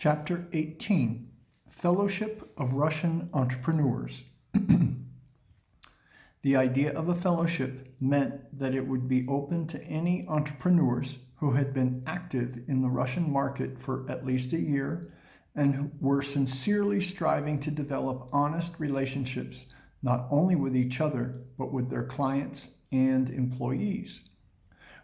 Chapter 18, Fellowship of Russian Entrepreneurs. The idea of a fellowship meant that it would be open to any entrepreneurs who had been active in the Russian market for at least a year and who were sincerely striving to develop honest relationships not only with each other, but with their clients and employees.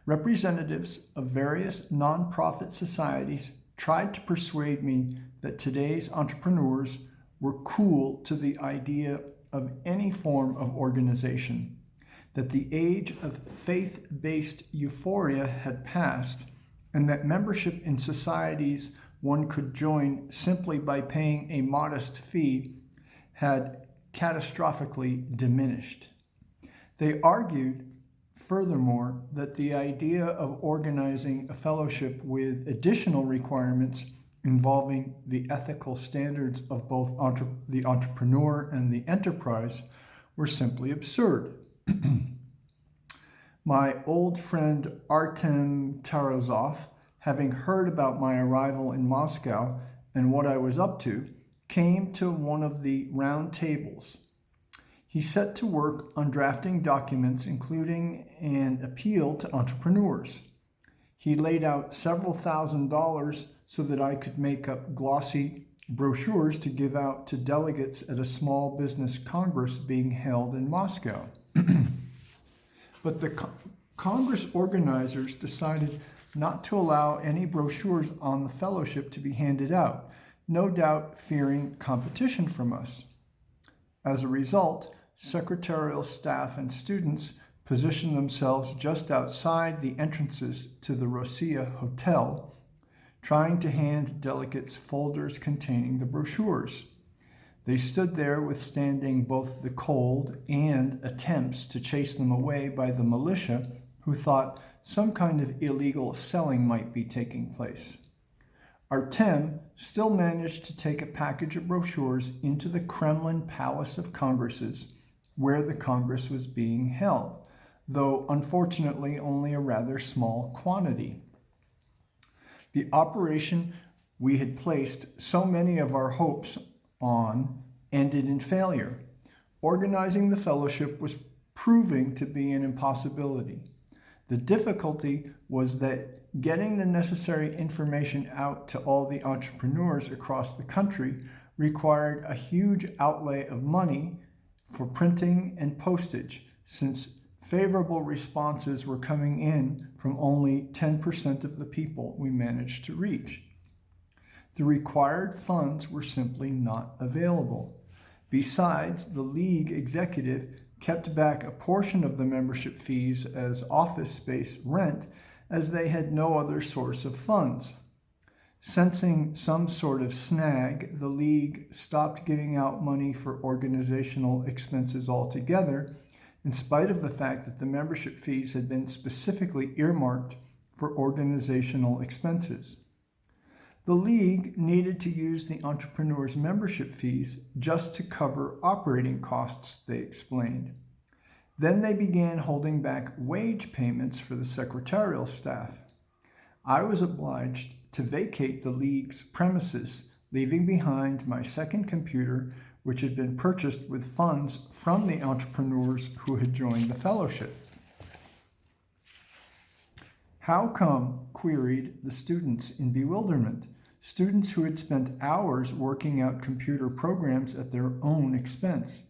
Representatives of various nonprofit societies tried to persuade me that today's entrepreneurs were cool to the idea of any form of organization, that the age of faith-based euphoria had passed, and that membership in societies one could join simply by paying a modest fee had catastrophically diminished. They argued, furthermore, that the idea of organizing a fellowship with additional requirements involving the ethical standards of both the entrepreneur and the enterprise were simply absurd. My old friend Artem Tarasov, having heard about my arrival in Moscow and what I was up to, came to one of the round tables. He set to work on drafting documents, including an appeal to entrepreneurs. He laid out several $1,000s so that I could make up glossy brochures to give out to delegates at a small business congress being held in Moscow. But the Congress organizers decided not to allow any brochures on the fellowship to be handed out, no doubt fearing competition from us. As a result, secretarial staff and students positioned themselves just outside the entrances to the Rossiya Hotel, trying to hand delegates folders containing the brochures. They stood there withstanding both the cold and attempts to chase them away by the militia, who thought some kind of illegal selling might be taking place. Artem still managed to take a package of brochures into the Kremlin Palace of Congresses, where the Congress was being held, though unfortunately only a rather small quantity. The operation we had placed so many of our hopes on ended in failure. Organizing the fellowship was proving to be an impossibility. The difficulty was that getting the necessary information out to all the entrepreneurs across the country required a huge outlay of money for printing and postage, since favorable responses were coming in from only 10% of the people we managed to reach. The required funds were simply not available. Besides, the League executive kept back a portion of the membership fees as office space rent, as they had no other source of funds. Sensing some sort of snag, the League stopped giving out money for organizational expenses altogether, in spite of the fact that the membership fees had been specifically earmarked for organizational expenses. The League needed to use the entrepreneurs' membership fees just to cover operating costs, they explained. Then they began holding back wage payments for the secretarial staff. I was obliged to vacate the League's premises, leaving behind my second computer, which had been purchased with funds from the entrepreneurs who had joined the fellowship. How come? Queried the students in bewilderment, students who had spent hours working out computer programs at their own expense.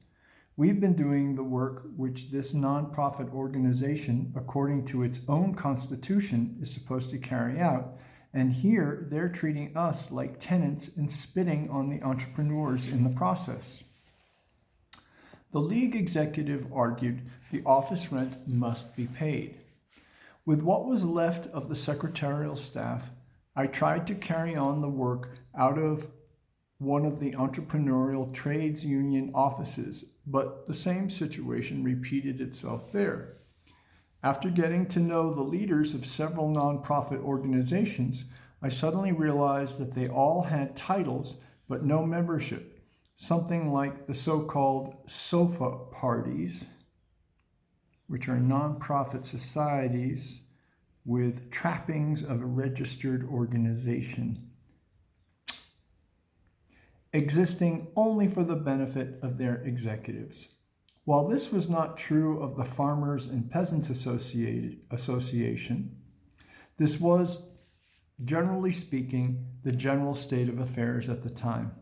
We've been doing the work which this nonprofit organization, according to its own constitution, is supposed to carry out, and here they're treating us like tenants and spitting on the entrepreneurs in the process. The League executive argued the office rent must be paid. With what was left of the secretarial staff, I tried to carry on the work out of one of the entrepreneurial trades union offices, but the same situation repeated itself there. After getting to know the leaders of several nonprofit organizations, I suddenly realized that they all had titles but no membership, something like the so-called SOFA parties, which are nonprofit societies with trappings of a registered organization. existing only for the benefit of their executives. While this was not true of the Farmers and Peasants Association, this was, generally speaking, the general state of affairs at the time.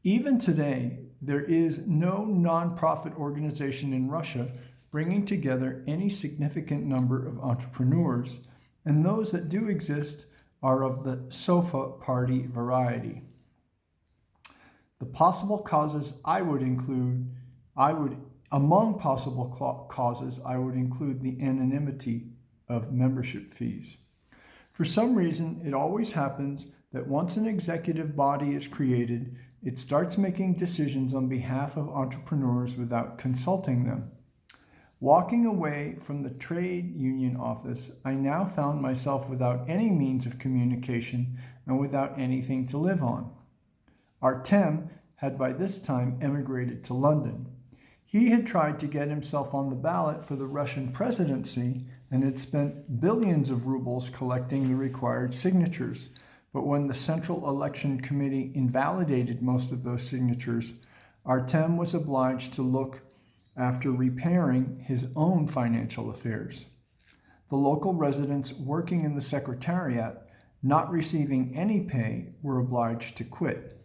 Even today, there is no nonprofit organization in Russia bringing together any significant number of entrepreneurs, and those that do exist are of the sofa party variety. The possible causes among possible causes, I would include the anonymity of membership fees. For some reason, it always happens that once an executive body is created, it starts making decisions on behalf of entrepreneurs without consulting them. Walking away from the trade union office, I now found myself without any means of communication and without anything to live on. Artem had by this time emigrated to London. He had tried to get himself on the ballot for the Russian presidency and had spent billions of rubles collecting the required signatures. But when the Central Election Committee invalidated most of those signatures, Artem was obliged to look after repairing his own financial affairs. The local residents working in the secretariat, not receiving any pay, were obliged to quit.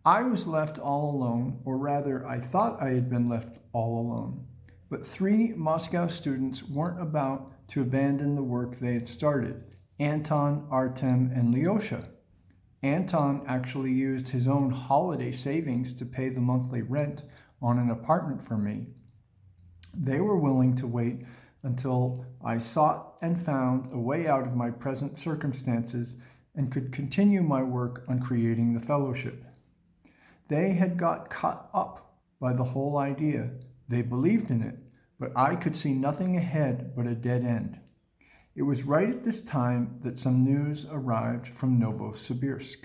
I was left all alone, or rather, I thought I had been left all alone. But 3 Moscow students weren't about to abandon the work they had started: Anton, Artem, and Lyosha. Anton actually used his own holiday savings to pay the monthly rent on an apartment for me. They were willing to wait until I sought and found a way out of my present circumstances and could continue my work on creating the fellowship. They had got caught up by the whole idea. They believed in it, but I could see nothing ahead but a dead end. It was right at this time that some news arrived from Novosibirsk.